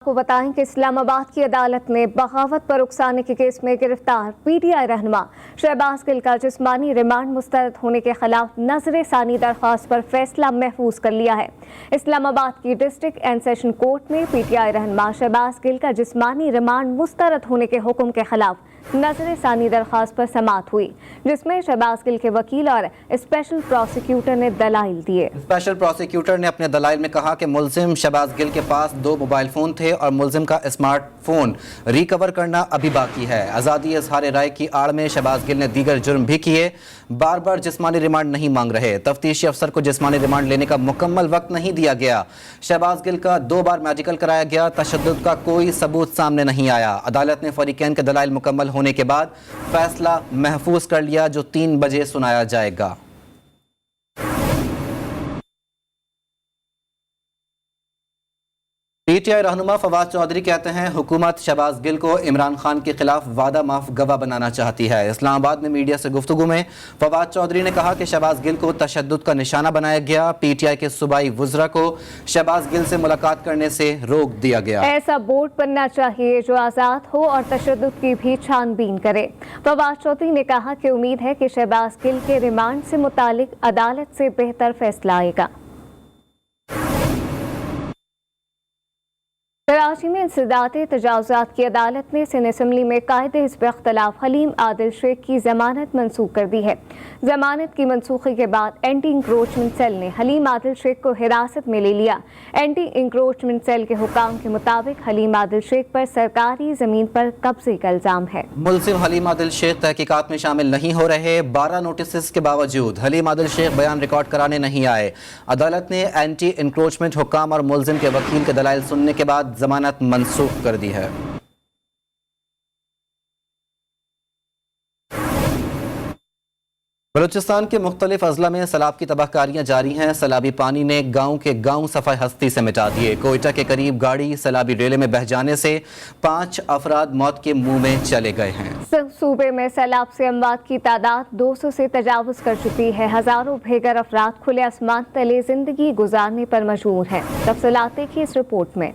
आपको बताएं कि इस्लामाबाद की अदालत ने बगावत पर उकसाने के केस में गिरफ्तार पीटीआई रहनुमा शहबाज गिल का जिस्मानी रिमांड मुस्तरद होने के खिलाफ नजर सानी दरख्वास्त पर फैसला महफूज कर लिया है। इस्लामाबाद की डिस्ट्रिक्ट एंड सेशन कोर्ट में पीटीआई रहनुमा शहबाज गिल का जिस्मानी रिमांड मुस्तरद होने के हुक्म के खिलाफ नजर सानी दरख्वास्त पर समाअत हुई, जिसमें शहबाज गिल के वकील और स्पेशल प्रोसिक्यूटर ने दलाइल दिए। स्पेशल प्रोसिक्यूटर ने अपने दलाइल में कहा कि मुल्जिम शहबाज गिल के पास 2 मोबाइल फ़ोन थे और मुल्जिम का स्मार्टफोन रिकवर करना अभी बाकी है। आज़ादी इज़हार राय की आड़ में शहबाज गिल ने दीगर जुर्म भी किए, बार बार जिस्मानी रिमांड नहीं मांग रहे। तफ्तीशी अफसर को जिस्मानी रिमांड लेने का मुकम्मल वक्त नहीं दिया गया। शहबाज गिल का 2 बार मेडिकल कराया गया, तशद्दुद का कोई सबूत सामने नहीं आया। अदालत ने फरीकैन के दलाइल मुकम्मल होने के बाद फैसला महफूज कर लिया, जो 3 बजे सुनाया जाएगा। पीटीआई रहनुमा फवाद चौधरी कहते हैं हुकूमत शहबाज गिल को इमरान खान के खिलाफ वादा माफ गवाह बनाना चाहती है। इस्लामाबाद में मीडिया से गुफ्तगू में फवाद चौधरी ने कहा कि शहबाज गिल को तशद्दुद का निशाना बनाया गया। पीटीआई के सूबाई वुज़रा को शहबाज गिल से मुलाकात करने से रोक दिया गया। ऐसा बोर्ड बनना चाहिए जो आज़ाद हो और तशद्दुद की भी छानबीन करे। फवाद चौधरी ने कहा कि उम्मीद है कि शहबाज गिल के रिमांड से मुतालिक अदालत से बेहतर फैसला आएगा। कराची में इंसदाते तजावुज़ात की अदालत ने सिंध असम्बली में कायदे हिज़्ब इख्तिलाफ हलीम आदिल शेख की जमानत मनसूख कर दी है। जमानत की मनसूखी के बाद एंटी इंक्रोचमेंट सेल ने हलीम आदिल शेख को हिरासत में ले लिया। एंटी इंक्रोचमेंट सेल के हुकाम के मुताबिक हलीम आदिल शेख पर सरकारी जमीन पर कब्जे का इल्जाम है। मुल्जिम हलीम आदिल शेख तहकीकात में शामिल नहीं हो रहे। 12 नोटिस के बावजूद हलीम आदिल शेख बयान रिकॉर्ड कराने नहीं आए। अदालत ने एंटी इंक्रोचमेंट हुकाम और मुल्जिम के वकील के दलाइल सुनने के बाद जमानत मनसूख कर दी है। बलूचिस्तान के मुख्तलिफ अजला में सैलाब की तबाहकारियां जारी हैं। सैलाबी पानी ने गांव के गांव सफाई हस्ती से मिटा दिए। कोयटा के करीब गाड़ी सैलाबी रेले में बह जाने से 5 अफराद मौत के मुंह में चले गए हैं। सूबे में सैलाब से अमवात की तादाद 200 से तजावुज कर चुकी है। हजारों बेघर अफराद खुले आसमान तले जिंदगी गुजारने पर मजबूर हैं। तफसीलात देखिए इस रिपोर्ट में।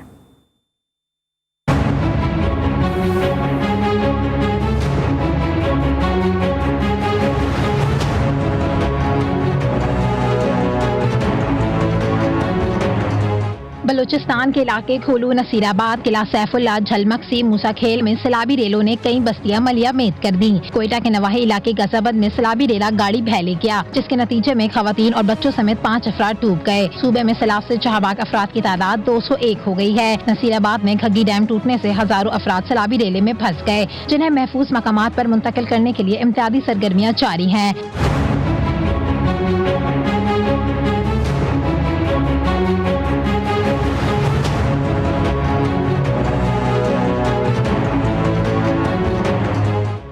बलूचिस्तान के इलाके खोलू, नसीराबाद, किला सैफुल्ला, झलमक्सी, मूसा खेल में सैलाबी रेलों ने कई बस्तियां मलिया मेद कर दी। कोयटा के नवाही इलाके गजाबद में सैलाबी रेला गाड़ी बह ले गया, जिसके नतीजे में खवातीन और बच्चों समेत 5 अफराद डूब गए। सूबे में सैलाब से जहाबाग अफराद की तादाद 201 हो गई है। नसीराबाद में घग्गी डैम टूटने से हजारों अफराद सैलाबी रेले में फंस गए, जिन्हें महफूज मकामात पर मुंतकिल करने के लिए इम्तियाजी सरगर्मियाँ जारी हैं।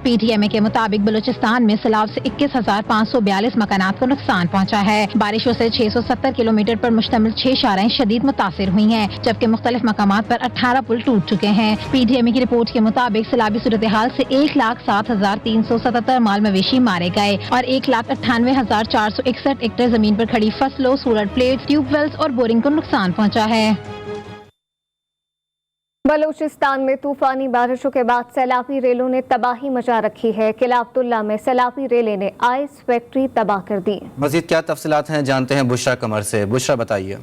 पीटीएमए के मुताबिक बलूचिस्तान में सैलाब से 21,542 मकानात को नुकसान पहुंचा है। बारिशों से 670 किलोमीटर पर मुश्तमिल 6 शाराएं शदीद मुतासिर हुई हैं, जबकि मुख्तलिफ मकामात पर 18 पुल टूट चुके हैं। पीटीएमए की रिपोर्ट के मुताबिक सैलाबी सूरत हाल से 1,07,377 माल मवेशी मारे गए और 1,98,461 हेक्टेयर जमीन पर खड़ी फसलों, सोलर प्लेट, ट्यूबवेल्स और बोरिंग को नुकसान पहुँचा है। बलूचिस्तान में तूफानी बारिशों के बाद सैलाबी रेलों ने तबाही मचा रखी है। किला अब्दुल्ला में सैलाबी रेले ने आइस फैक्ट्री तबाह कर दी। मजीद क्या तफसीलात हैं जानते हैं बुशरा कमर से। बुशरा बताइए।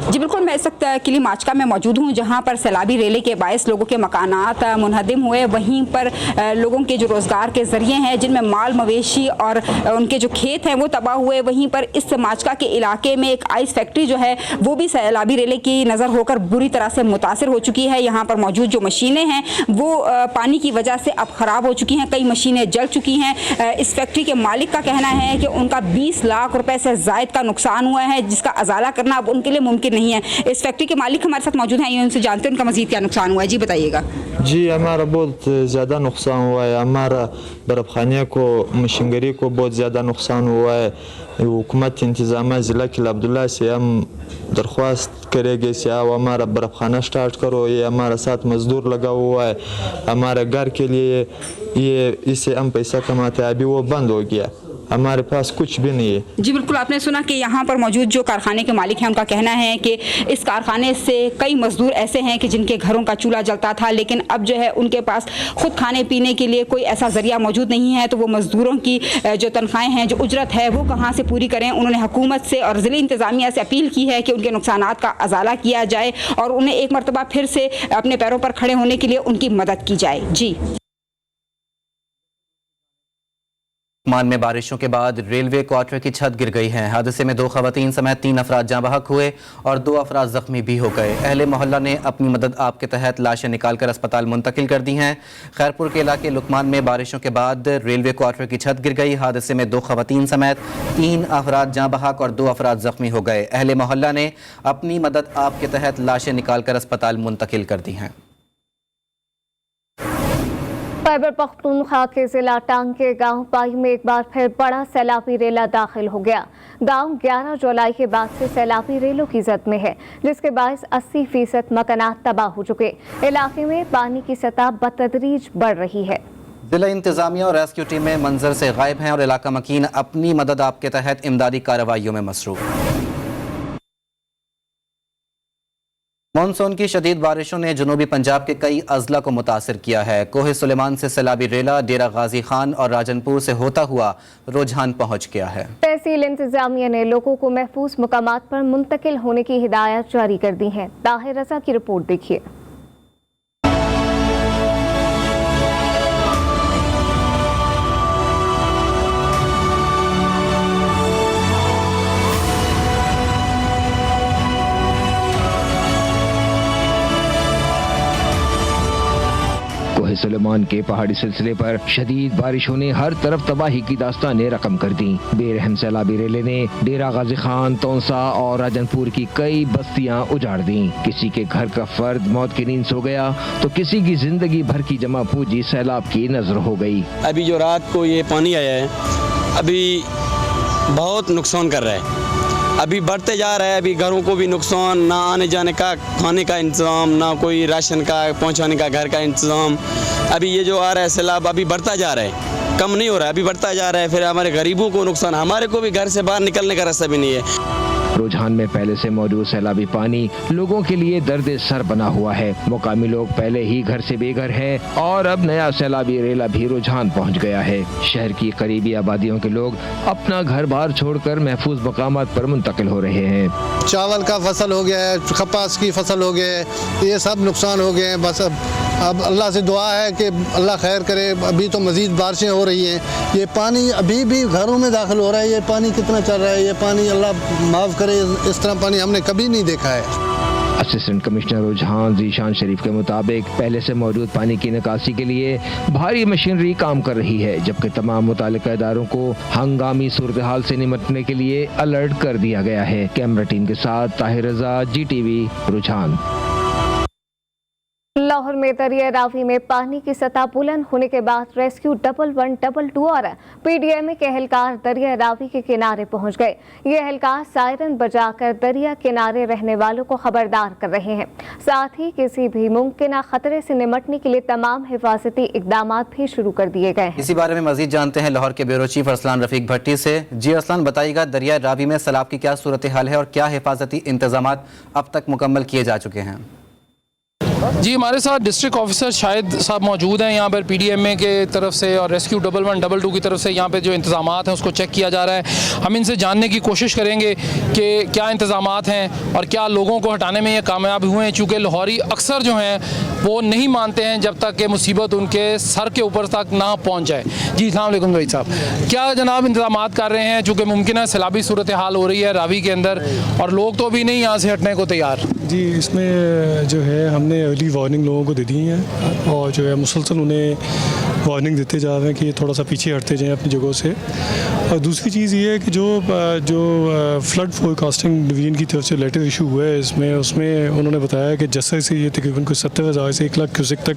जी बिल्कुल, मैं इस वक्त किली माचका में मौजूद हूँ, जहाँ पर सैलाबी रेले के बायस लोगों के मकानात मुनहदिम हुए। वहीं पर लोगों के जो रोज़गार के ज़रिए हैं, जिनमें माल मवेशी और उनके जो खेत हैं वो तबाह हुए। वहीं पर इस माचका के इलाके में एक आइस फैक्ट्री जो है वो भी सैलाबी रेले की नज़र होकर बुरी तरह से मुतासिर हो चुकी है। यहाँ पर मौजूद जो मशीनें हैं वो पानी की वजह से अब ख़राब हो चुकी हैं, कई मशीनें जल चुकी हैं। इस फैक्ट्री के मालिक का कहना है कि उनका 20 लाख रुपये से ज़ायद का नुकसान हुआ है, जिसका अजाला करना अब उनके लिए मुमकिन नहीं है। इस फैक्ट्री के मालिक हमारे साथ मौजूद हैं, ये उनसे जानते हैं उनका मजीद क्या नुकसान हुआ है। जी बताइएगा। जी हमारा बहुत ज़्यादा नुकसान हुआ है। हमारा बर्फ़खाने को, मशीनरी को बहुत ज़्यादा नुकसान हुआ है। हुकूमत इंतज़ाम ज़िला किला अब्दुल्ला से हम दरख्वास्त करेंगे कि आप हमारा बर्फ़खाना स्टार्ट करो। ये हमारा साथ मज़दूर लगा हुआ है, हमारे घर के लिए ये इससे हम पैसा कमाते हैं, अभी वो बंद हो गया। हमारे पास कुछ भी नहीं है। जी बिल्कुल, आपने सुना कि यहाँ पर मौजूद जो कारखाने के मालिक हैं उनका कहना है कि इस कारखाने से कई मजदूर ऐसे हैं कि जिनके घरों का चूल्हा जलता था, लेकिन अब जो है उनके पास खुद खाने पीने के लिए कोई ऐसा जरिया मौजूद नहीं है, तो वो मजदूरों की जो तनख्वाहें हैं, जो उजरत है, वो कहाँ से पूरी करें। उन्होंने हुकूमत से और ज़िले इंतज़ामिया से अपील की है कि उनके नुकसानात का अजाला किया जाए और उन्हें एक मरतबा फिर से अपने पैरों पर खड़े होने के लिए उनकी मदद की जाए। जी, मान में बारिशों के बाद रेलवे क्वार्टर की छत गिर गई है। हादसे में 2 खवातीन समेत 3 अफराद जाँ बहक हुए और 2 अफराद जख्मी भी हो गए। अहले मोहल्ला ने अपनी मदद आप के तहत लाशें निकालकर अस्पताल मुंतकिल कर दी हैं। खैरपुर के इलाके लुकमान में बारिशों के बाद रेलवे क्वार्टर की छत गिर गई। हादसे में 2 खवातीन समेत 3 अफराद जाँ बहक और 2 अफराद जख्मी हो गए। अहले मोहल्ला ने अपनी मदद आप के तहत लाशें निकालकर अस्पताल मुंतकिल कर दी हैं। खैबर पख्तूनख्वा के जिला टांग के गांव पाई में एक बार फिर बड़ा सैलाबी रेला दाखिल हो गया। गांव 11 जुलाई के बाद से सैलाबी रेलों की जद में है, जिसके बायस 80% मकानात तबाह हो चुके। इलाके में पानी की सतह बतदरीज बढ़ रही है। जिला इंतजामिया और रेस्क्यू टीमें मंजर से गायब हैं और इलाका मकीन अपनी मदद आप के तहत इमदादी कार्रवाइयों में मसरूफ। मानसून की शदीद बारिशों ने जनूबी पंजाब के कई अजला को मुतासिर किया है। कोहे सुलेमान से सैलाबी रेला डेरा गाजी खान और राजनपुर से होता हुआ रुझान पहुंच गया है। तहसील इंतजामिया ने लोगों को महफूज मुकामात पर मुंतकिल होने की हिदायत जारी कर दी है। ताहिर रजा की रिपोर्ट देखिए। सुलेमान के पहाड़ी सिलसिले पर शदीद बारिशों ने हर तरफ तबाही की दास्तानें रकम कर दी। बेरहम सैलाबी रेले ने डेरा गाजी खान, तौंसा और राजनपुर की कई बस्तियां उजाड़ दी। किसी के घर का फर्द मौत की नींद सो गया तो किसी की जिंदगी भर की जमा पूंजी सैलाब की नजर हो गई। अभी जो रात को ये पानी आया है, अभी बहुत नुकसान कर रहा है, अभी बढ़ते जा रहा है। अभी घरों को भी नुकसान, ना आने जाने का, खाने का इंतज़ाम, ना कोई राशन का पहुंचाने का घर का इंतज़ाम। अभी ये जो आ रहा है सैलाब अभी बढ़ता जा रहा है, कम नहीं हो रहा है, अभी बढ़ता जा रहा है। फिर हमारे गरीबों को नुकसान, हमारे को भी घर से बाहर निकलने का रास्ता भी नहीं है। रुझान में पहले से मौजूद सैलाबी पानी लोगों के लिए दर्द सर बना हुआ है। मुकामी लोग पहले ही घर से बेघर हैं और अब नया सैलाबी रेला भी रुझान पहुंच गया है। शहर की करीबी आबादियों के लोग अपना घर बार छोड़कर महफूज मकामात पर मुंतकिल हो रहे हैं। चावल का फसल हो गया है, कपास की फसल हो गया है, ये सब नुकसान हो गए हैं। बस अब अल्लाह से दुआ है कि अल्लाह खैर करे। अभी तो मज़ीद बारिशें हो रही हैं, ये पानी अभी भी घरों में दाखिल हो रहा है। ये पानी कितना चल रहा है, ये पानी अल्लाह माफ़ करे, इस तरह पानी हमने कभी नहीं देखा है। असिस्टेंट कमिश्नर रुझान जीशान शरीफ के मुताबिक पहले से मौजूद पानी की निकासी के लिए भारी मशीनरी काम कर रही है, जबकि तमाम मुतालिका इदारों को हंगामी सूरत हाल से निपटने के लिए अलर्ट कर दिया गया है। कैमरा टीम के साथ ताहिर रजा, GTV, रुझान। लाहौर में दरिया रावी में पानी की सतह बुलंद होने के बाद रेस्क्यू 1122 और PDMA के एहलकार दरिया रावी के किनारे पहुंच गए। ये एहलकार सायरन बजाकर दरिया किनारे रहने वालों को खबरदार कर रहे हैं। साथ ही किसी भी मुमकिन खतरे से निपटने के लिए तमाम हिफाजती इकदाम भी शुरू कर दिए गए हैं। इसी बारे में मजीद जानते हैं लाहौर के ब्यूरो चीफ अरसलान रफीक भट्टी से। जी अरसलान, बताइएगा दरिया रावी में सैलाब की क्या सूरत हाल है और क्या हिफाजती इंतजाम अब तक मुकम्मल किए जा चुके हैं? जी, हमारे साथ डिस्ट्रिक्ट ऑफिसर शाहिद साहब मौजूद हैं यहाँ पर PDMA के तरफ से और रेस्क्यू 1122 की तरफ से यहाँ पे जो इंतज़ामात हैं उसको चेक किया जा रहा है। हम इनसे जानने की कोशिश करेंगे कि क्या इंतज़ामात हैं और क्या लोगों को हटाने में ये कामयाब हुए हैं, चूँकि लाहौरी अक्सर जो हैं वो नहीं मानते हैं जब तक कि मुसीबत उनके सर के ऊपर तक ना पहुँच जाए। जी अस्सलाम वालेकुम भाई साहब, क्या जनाब इंतज़ामात कर रहे हैं, चूँकि मुमकिन है सैलाबी सूरत हाल हो रही है रावी के अंदर और लोग तो अभी नहीं यहाँ से हटने को तैयार? जी, इसमें जो है हमने अर्ली वार्निंग लोगों को दे दी है और जो है मुसलसल उन्हें वार्निंग देते जा रहे हैं कि ये थोड़ा सा पीछे हटते जाएं अपनी जगहों से। और दूसरी चीज़ ये है कि जो फ्लड फोरकास्टिंग डिवीजन की तरफ से लेटर इशू हुआ है उसमें उन्होंने बताया कि जैसे से ये तकरीबन कुछ 70,000 से 1 लाख क्यूसेक तक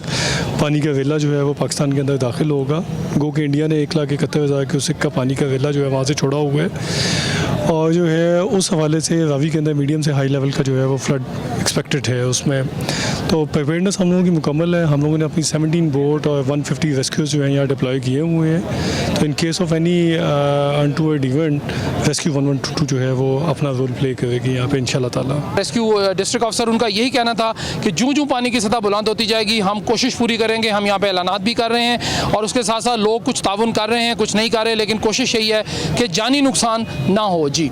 पानी का वेला जो है वो पाकिस्तान के अंदर दाखिल होगा। गो कि इंडिया ने 1,71,000 क्यूसेक का पानी का वेला जो है वहाँ से छोड़ा हुआ है और जो है उस हवाले से रावी के अंदर मीडियम से हाई लेवल का जो है वो फ्लड एक्सपेक्टेड है उसमें। तो प्रिपेयर्डनेस हम लोगों की मुकम्मल है। हम लोगों ने अपनी 17 बोट और 150 रेस्क्यूज जो हैं यहाँ डिप्लॉय किए हुए हैं। तो in case of any untoward event rescue 1122 जो है वो अपना रोल प्ले करेगी यहाँ पे इंशाल्लाह ताला। रेस्क्यू डिस्ट्रिक्ट ऑफिसर उनका यही कहना था कि जूं पानी की सतह बुलंद होती जाएगी हम कोशिश पूरी करेंगे। हम यहाँ पे ऐलानात भी कर रहे हैं और उसके साथ साथ लोग कुछ ताउन कर रहे हैं, कुछ नहीं कर रहे, लेकिन कोशिश यही है कि जानी नुकसान ना हो। जी,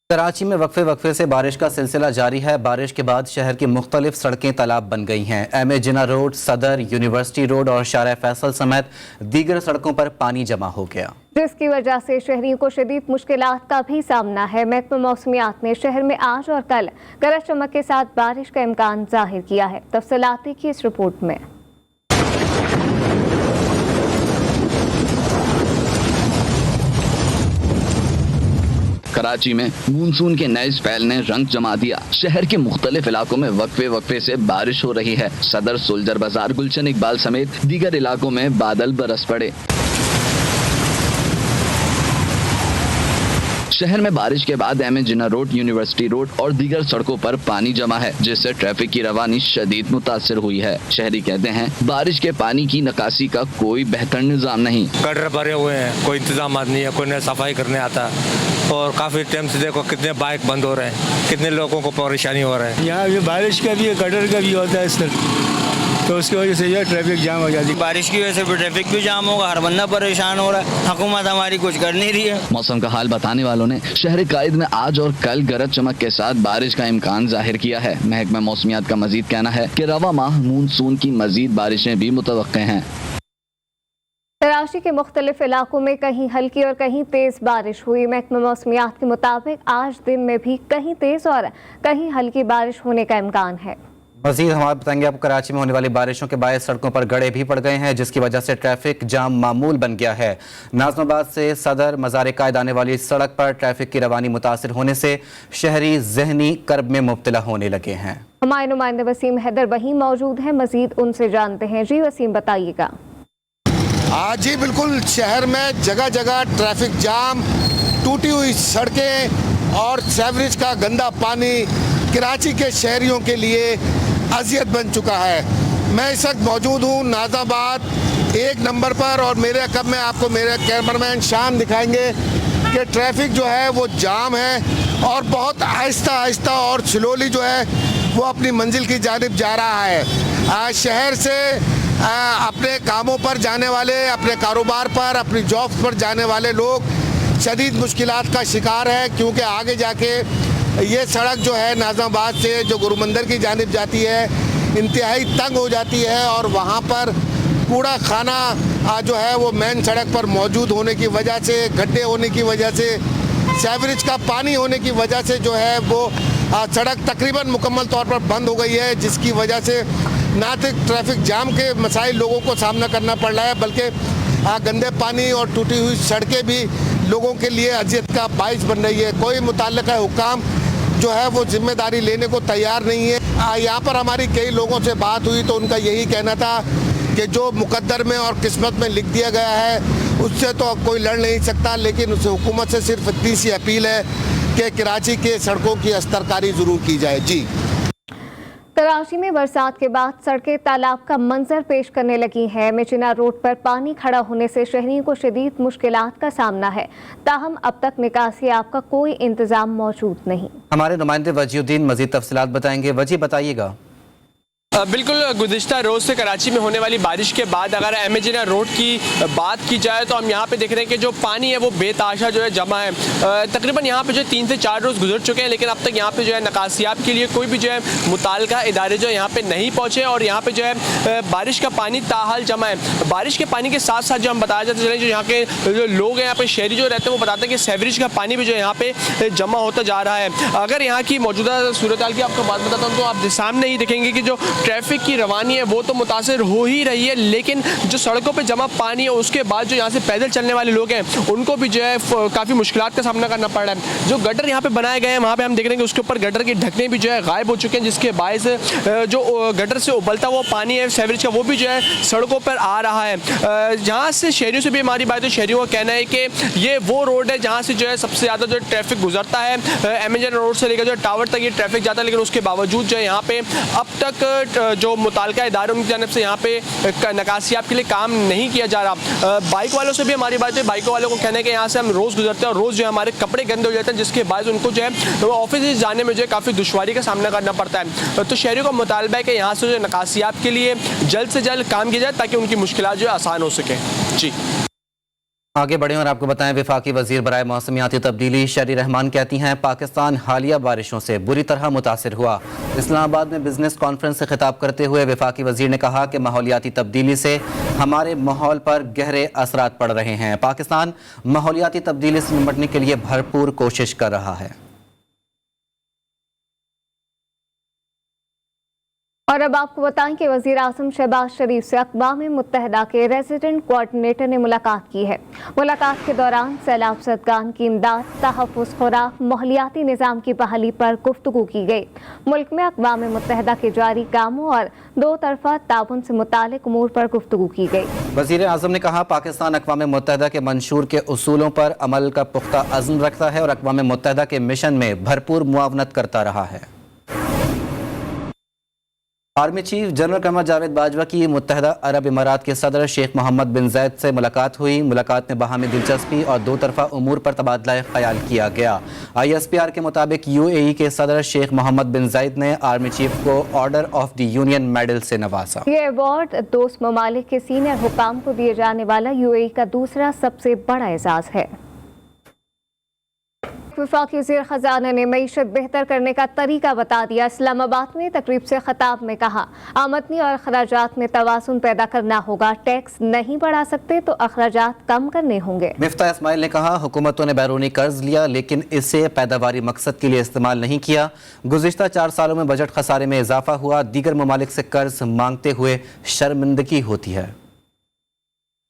कराची में वक्फे से बारिश का सिलसिला जारी है। बारिश के बाद शहर की मुख्तलिफ सड़कें तालाब बन गई हैं। एम.ए. जिन्ना रोड, सदर, यूनिवर्सिटी रोड और शारा फैसल समेत दीगर सड़कों पर पानी जमा हो गया, जिसकी वजह से शहरियों को शदीद मुश्किलात का भी सामना है। महकमा मौसमियात ने शहर में आज और कल गरज चमक के साथ बारिश का इम्कान जाहिर किया है। तफसीलात की इस रिपोर्ट में। कराची में मानसून के नए स्पेल ने रंग जमा दिया। शहर के मुख्तलिफ इलाकों में वक्फे से बारिश हो रही है। सदर, सोल्जर बाजार, गुलशन इकबाल समेत दीगर इलाकों में बादल बरस पड़े। शहर में बारिश के बाद एम.ए. जिन्ना रोड, यूनिवर्सिटी रोड और दीगर सड़कों पर पानी जमा है, जिससे ट्रैफिक की रवानी शदीद मुतासिर हुई है। शहरी कहते हैं बारिश के पानी की निकासी का कोई बेहतर निजाम नहीं। गटर भरे हुए हैं, कोई इंतजाम नहीं है, कोई सफाई करने आता और काफी टाइम से देखो कितने बाइक बंद हो रहे हैं, कितने लोगों को परेशानी हो रहा है। यहाँ बारिश का भी गटर का भी होता है सर, तो उसकी वजह से यह ट्रैफिक जाम हो जाती है। बारिश की वजह से ट्रैफिक भी जाम होगा, हर बंदा परेशान हो रहा है। हुकूमत हमारी कुछ कर नहीं रही है। मौसम का हाल बताने वालों ने शहर कायद में आज और कल गरज चमक के साथ बारिश का इम्कान जाहिर किया है। महकमा मौसमियात का मजीद कहना है कि रवा माह मानसून की मजीद बारिशें भी मुतवक्के हैं। कराची के मुख्तलिफ इलाकों में कहीं हल्की और कहीं तेज बारिश हुई। महकमा मौसमियात के मुताबिक आज दिन में भी कहीं तेज और कहीं हल्की बारिश होने का इम्कान है। मजीद हम आप बताएंगे आपको। कराची में होने वाली बारिशों के बायस सड़कों पर गड्ढे भी पड़ गए हैं, जिसकी वजह से ट्रैफिक जाम मामूल बन गया है। नाज़माबाद से सदर मज़ार कायद आने वाली सड़क पर ट्रैफिक की रवानी मुतासिर होने से शहरी जहनी कर्ब में मुब्तला होने लगे हैं। हमारे नुमाइंदे वसीम हैदर वहीं मौजूद हैं, मजीद उनसे जानते हैं। जी वसीम, बताइएगा। जी बिल्कुल, शहर में जगह जगह ट्रैफिक जाम, टूटी हुई सड़कें और सीवरेज का गंदा पानी कराची के शहरियों के लिए अजियत बन चुका है। मैं इस वक्त मौजूद हूँ नाज़ाबाद 1 नंबर पर और मेरे कब में आपको मेरे कैमरामैन शाम दिखाएंगे कि ट्रैफिक जो है वो जाम है और बहुत आहिस्ता आहिस्ता और स्लोली जो है वो अपनी मंजिल की जानिब जा रहा है। शहर से अपने कामों पर जाने वाले, अपने कारोबार पर, अपनी जॉब्स पर जाने वाले लोग शदीद मुश्किलात का शिकार है, क्योंकि आगे जाके ये सड़क जो है नाज़ाबाद से जो गुरुमंदिर की जानिब जाती है इंतहाई तंग हो जाती है और वहाँ पर कूड़ा खाना जो है वो मेन सड़क पर मौजूद होने की वजह से, गड्ढे होने की वजह से, सीवरेज का पानी होने की वजह से जो है वो सड़क तकरीबन मुकम्मल तौर पर बंद हो गई है, जिसकी वजह से ना तो ट्रैफिक जाम के मसाइल लोगों को सामना करना पड़ रहा है, बल्कि गंदे पानी और टूटी हुई सड़कें भी लोगों के लिए अजियत का बाइस बन रही है। कोई मुतल्लिका हुक्काम जो है वो जिम्मेदारी लेने को तैयार नहीं है। यहाँ पर हमारी कई लोगों से बात हुई तो उनका यही कहना था कि जो मुकद्दर में और किस्मत में लिख दिया गया है उससे तो कोई लड़ नहीं सकता, लेकिन उसे हुकूमत से सिर्फ इतनी सी अपील है कि कराची के सड़कों की अस्तरकारी ज़रूर की जाए। जी, कराची में बरसात के बाद सड़कें तालाब का मंजर पेश करने लगी हैं। मेचिना रोड पर पानी खड़ा होने से शहरियों को शदीद मुश्किलात का सामना है, ताहम अब तक निकासी आब का कोई इंतजाम मौजूद नहीं। हमारे नुमाइंदे वजीउद्दीन मजीद तफसीलात बताएंगे। वजी, बताइएगा। बिल्कुल, गुज़िश्ता रोज़ से कराची में होने वाली बारिश के बाद अगर एम.ए. जिन्ना रोड की बात की जाए तो हम यहाँ पे देख रहे हैं कि जो पानी है वो बेताशा जो है जमा है। तकरीबन यहाँ पे जो 3 से 4 रोज़ गुजर चुके हैं, लेकिन अब तक यहाँ पे जो है नकासियाब के लिए कोई भी जो है मुताल्लिका इदारे जो है यहाँ पे नहीं पहुँचे और यहाँ पे जो है बारिश का पानी ताहाल जमा है। बारिश के पानी के साथ साथ जो हम बताया जाते चले, जो यहाँ के जो लोग हैं, यहाँ पे शहरी जो रहते हैं वो बताते हैं कि सीवरेज का पानी भी जो है यहाँ पे जमा होता जा रहा है। अगर यहाँ की मौजूदा सूरत हाल की आपको बात बताता हूँ तो आप सामने ही देखेंगे कि जो ट्रैफिक की रवानी है वो तो मुतासर हो ही रही है, लेकिन जो सड़कों पे जमा पानी है उसके बाद जो यहाँ से पैदल चलने वाले लोग हैं उनको भी जो है काफ़ी मुश्किलात का सामना करना पड़ रहा है। जो गटर यहाँ पे बनाए गए हैं वहाँ पे हम देख रहे हैं कि उसके ऊपर गटर के ढकने भी जो है गायब हो चुके हैं, जिसके बायस जो गटर से उबलता हुआ पानी है सेवरेज का वो भी जो है सड़कों पर आ रहा है। जहाँ से शहरियों से भी हमारी बात है, शहरियों का कहना है कि ये वो रोड है जहाँ से जो है सबसे ज़्यादा जो ट्रैफिक गुजरता है। एमएन रोड से लेकर जो टावर तक ये ट्रैफिक जाता है, लेकिन उसके बावजूद जो है यहाँ पे अब तक जो मुताल्लिका इदारों की जानिब से यहाँ पे नकासियाब के लिए काम नहीं किया जा रहा। बाइक वालों से भी हमारी बात है, बाइकों वालों को कहना है कि यहाँ से हम रोज़ गुजरते हैं और रोज़ जो है हमारे कपड़े गंदे हो जाते हैं, जिसके बाद उनको जो है ऑफिस जाने में जो है काफ़ी दुश्वारी का सामना करना पड़ता है। तो शहरियों का मुतालबा है कि यहाँ से जो नकासियाब के लिए जल्द से जल्द काम किया जाए ताकि उनकी मुश्किलात जो है आसान हो सके। जी आगे बढ़े और आपको बताएं, वफाकी वजीर बराए मौसमियाती तब्दीली शरी रहमान कहती हैं पाकिस्तान हालिया बारिशों से बुरी तरह मुतासिर हुआ। इस्लामाबाद में बिजनेस कॉन्फ्रेंस से खिताब करते हुए वफाकी वजीर ने कहा कि माहौलियाती तब्दीली से हमारे माहौल पर गहरे असरात पड़ रहे हैं। पाकिस्तान माहौलियाती तब्दीली से निपटने के लिए भरपूर कोशिश कर रहा है। और अब आपको बताएं कि वज़ीर आज़म शहबाज शरीफ से अक़वाम मुत्तहिदा के रेजिडेंट कोऑर्डिनेटर ने मुलाकात की है। मुलाकात के दौरान सैलाब ज़दगान की इमदाद, तहफ़्फ़ुज़ खुराक, माहौलियाती निज़ाम की बहाली पर गुफ्तगू की गई। मुल्क में अक़वाम मुत्तहिदा के जारी कामों और दो तरफ़ा ताउन से मुताल्लिक़ उमूर पर गुफ्तगू की गई। वज़ीर आज़म ने कहा पाकिस्तान अक़वाम मुत्तहिदा के मंशूर के उसूलों पर अमल का पुख्ता अज़्म रखता है और अक़वाम मुत्तहिदा के मिशन में भरपूर मुआवनत करता रहा है। Army chief general Qamar Javed Bajwa की मुत्तहिदा अरब इमारात के सदर शेख मोहम्मद बिन ज़ायद से मुलाकात हुई। मुलाकात में बाहमी दिलचस्पी और दो तरफ़ा उमूर पर तबादला ख्याल किया गया। ISPR के मुताबिक UAE के सदर शेख मोहम्मद बिन ज़ायद ने आर्मी चीफ को order of the union medal से नवाजा। ये अवार्ड दोस्त ममालिक के सीनियर हुकाम को दिए जाने वाला UAE का दूसरा सबसे बड़ा एजाज़ है। वफाकी वज़ीर ख़जाना ने मईशत बेहतर करने का तरीका बता दिया। इस्लामाबाद में तकरीब से खिताब में कहा आमदनी और अखराजात में तवाज़ुन पैदा करना होगा। टैक्स नहीं बढ़ा सकते तो अखराजात कम करने होंगे। मिफ्ता इस्माइल ने कहा हुकूमतों ने बैरूनी कर्ज लिया लेकिन इसे पैदावारी मकसद के लिए इस्तेमाल नहीं किया। गुज़िश्ता 4 सालों में बजट खसारे में इजाफा हुआ। दीगर ममालिक से कर्ज मांगते हुए शर्मिंदगी होती है।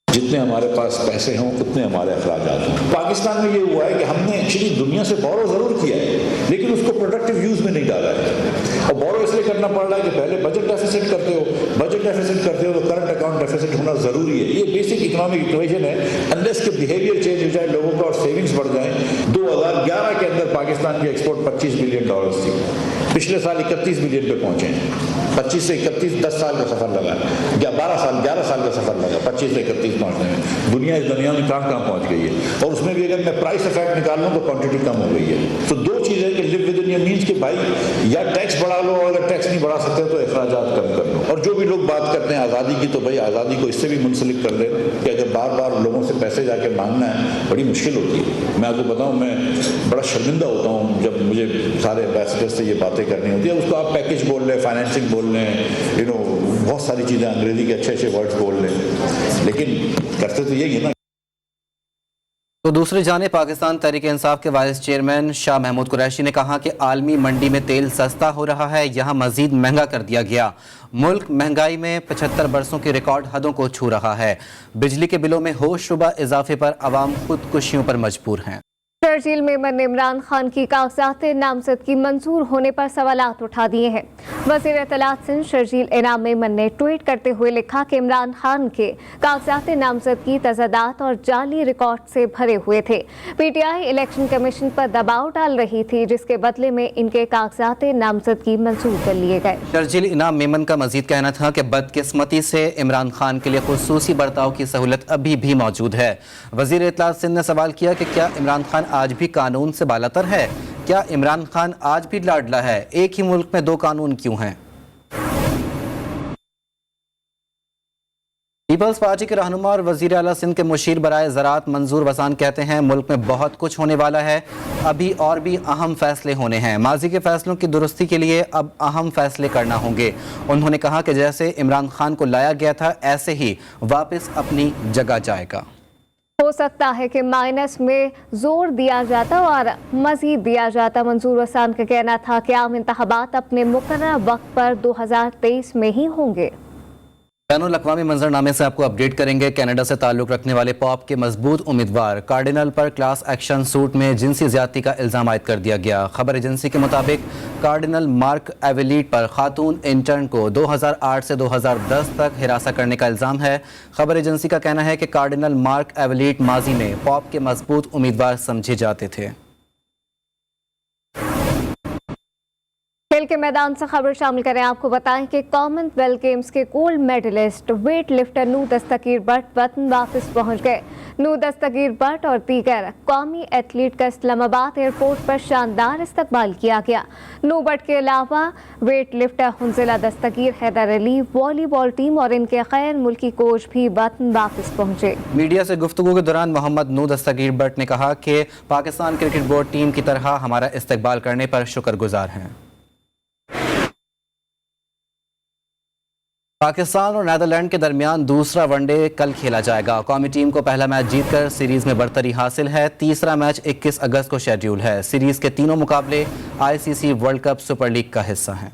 जितने हमारे पास पैसे हों उतने हमारे अखराजात हों। पाकिस्तान में ये हुआ है कि हमने एक्चुअली दुनिया से बोरो ज़रूर किया है लेकिन उसको प्रोडक्टिव यूज़ में नहीं डाला है। और बोरो इसलिए करना पड़ रहा है कि पहले बजट डेफिसिट करते हो, बजट डेफिसिट करते हो तो करंट अकाउंट डेफिसिट होना ज़रूरी है। ये बेसिक इकोनॉमिक इक्वेशन है। अनलेस के बिहेवियर चेंज हो जाए, लोगों का और सेविंग्स बढ़ जाए। 2011 के अंदर पाकिस्तान की एक्सपोर्ट $25 बिलियन थी, पिछले साल 31 बिलियन पे पहुँचे हैं। 25 से 31 10 साल का सफ़र लगा, या 11 साल का सफ़र लगा 25 से 31 पहुँचने में। दुनिया इस दुनिया में कहाँ पहुँच गई है। और उसमें भी अगर मैं प्राइस इफेक्ट निकाल लूँ तो क्वांटिटी कम हो गई है। तो दो चीज़ें कि live with in your means कि भाई या टैक्स बढ़ा लो और अगर टैक्स नहीं बढ़ा सकते तो अखराजात कम कर लो। और जो भी लोग बात करते हैं आज़ादी की, तो भाई आज़ादी को इससे भी मुंसलिक कर दें कि अगर बार बार लोगों से पैसे जाके मांगना है बड़ी मुश्किल होती है। मैं आपको बताऊँ, मैं बड़ा शर्मिंदा होता हूँ जब मुझे सारे एम्बेसडर से ये बातें करनी होती है। उसको आप पैकेज बोल रहे हैं, फाइनेंसिंग बोल रहे हैं, बहुत सारी चीज़ें अंग्रेजी के अच्छे वर्ड्स बोल रहे हैं, लेकिन करते तो यही है ना। तो दूसरी जानिब पाकिस्तान तहरीक इंसाफ के वाइस चेयरमैन शाह महमूद कुरैशी ने कहा कि आलमी मंडी में तेल सस्ता हो रहा है, यहाँ मजीद महंगा कर दिया गया। मुल्क महंगाई में 75 बरसों की रिकॉर्ड हदों को छू रहा है। बिजली के बिलों में होशरुबा इजाफे पर अवाम खुदकुशियों पर मजबूर हैं। शर्जील मेमन ने इमरान खान की कागजात नामजदगी मंजूर होने पर सवालात उठा दिए हैं। वज़ीर इत्तलात सिंध शर्जील इनाम मेमन ने ट्वीट करते हुए लिखा कि इमरान खान के कागजात नामजदगी तज़ादात और जाली रिकॉर्ड से भरे हुए थे। PTI इलेक्शन कमीशन पर दबाव डाल रही थी, जिसके बदले में इनके कागजात नामजदगी मंजूर कर लिए गए। शर्जील इनाम मेमन का मजीद कहना था कि बदकिस्मती से इमरान खान के लिए खुसूसी बर्ताव की सहूलत अभी भी मौजूद है। वज़ीर इत्तलात सिंध ने सवाल किया कि क्या इमरान खान आज भी कानून से बालातर है? क्या इमरान खान आज भी लाडला है? एक ही मुल्क में दो कानून क्यों हैं? पीपल्स पार्टी के रहनुमा और वज़ीर आला सिंध के मुशीर बराए ज़राअत मंजूर वसान कहते हैं मुल्क में बहुत कुछ होने वाला है, अभी और भी अहम फैसले होने हैं। माजी के फैसलों की दुरुस्ती के लिए अब अहम फैसले करना होंगे। उन्होंने कहा कि जैसे इमरान खान को लाया गया था ऐसे ही वापस अपनी जगह जाएगा। हो सकता है कि माइनस में जोर दिया जाता और मजीद दिया जाता। मंजूर हसन का कहना था कि आम इंतखाबात अपने मुकर्रर वक्त पर 2023 में ही होंगे। बैनुल-अक़वामी मंजरनामे से आपको अपडेट करेंगे। कनाडा से ताल्लुक़ रखने वाले पॉप के मजबूत उम्मीदवार कार्डिनल पर क्लास एक्शन सूट में जिनसी ज़्यादती का इल्ज़ाम आयद कर दिया गया। खबर एजेंसी के मुताबिक कार्डिनल मार्क एवेलीट पर खातून इंटर्न को 2008 से 2010 तक हिरासा करने का इल्ज़ाम है। खबर एजेंसी का कहना है कि कार्डिनल मार्क एवेलीट माजी में पॉप के मजबूत उम्मीदवार समझे जाते थे। खेल के मैदान से खबर शामिल करें। आपको बताएं कि कॉमनवेल्थ गेम्स के गोल्ड मेडलिस्ट वेट लिफ्टर नूर दस्तगीर भट्ट वतन वापस पहुंच गए। नूर दस्तगीर भट्ट और दीगर कौमी एथलीट का इस्लामाबाद एयरपोर्ट पर शानदार इस्तकबाल किया गया। नूर भट्ट के अलावा वेट लिफ्टर हुंजिला दस्तगीर, हैदर अली, वॉलीबॉल टीम और इनके गैर मुल्की कोच भी वतन वापस पहुंचे। मीडिया से गुफ्तगू के दौरान मोहम्मद नूर दस्तगीर भट्ट ने कहा कि पाकिस्तान क्रिकेट बोर्ड टीम की तरह हमारा इस्तकबाल करने पर शुक्रगुजार हैं। पाकिस्तान और नीदरलैंड के दरमियान दूसरा वनडे कल खेला जाएगा। कौमी टीम को पहला मैच जीतकर सीरीज में बढ़तरी हासिल है। तीसरा मैच 21 अगस्त को शेड्यूल है। सीरीज के तीनों मुकाबले ICC world cup super league का हिस्सा हैं।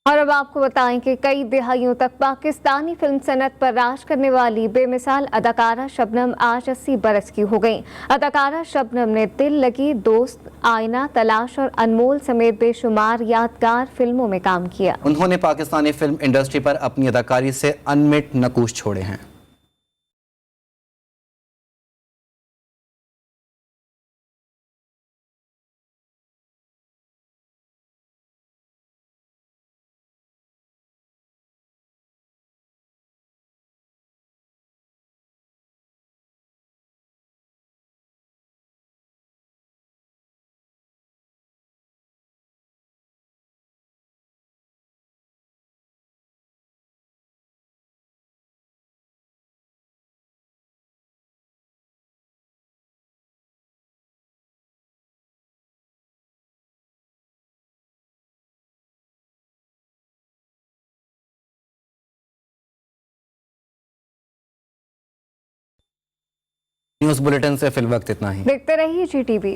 और अब आपको बताएं कि कई दिहाइयों तक पाकिस्तानी फिल्म सनत पर राज करने वाली बेमिसाल अदाकारा शबनम आज 80 बरस की हो गई। अदाकारा शबनम ने दिल लगी, दोस्त, आईना, तलाश और अनमोल समेत बेशुमार यादगार फिल्मों में काम किया। उन्होंने पाकिस्तानी फिल्म इंडस्ट्री पर अपनी अदाकारी से अनमिट नकूश छोड़े हैं। न्यूज़ बुलेटिन से फिल वक्त इतना ही। देखते रहिए GTV।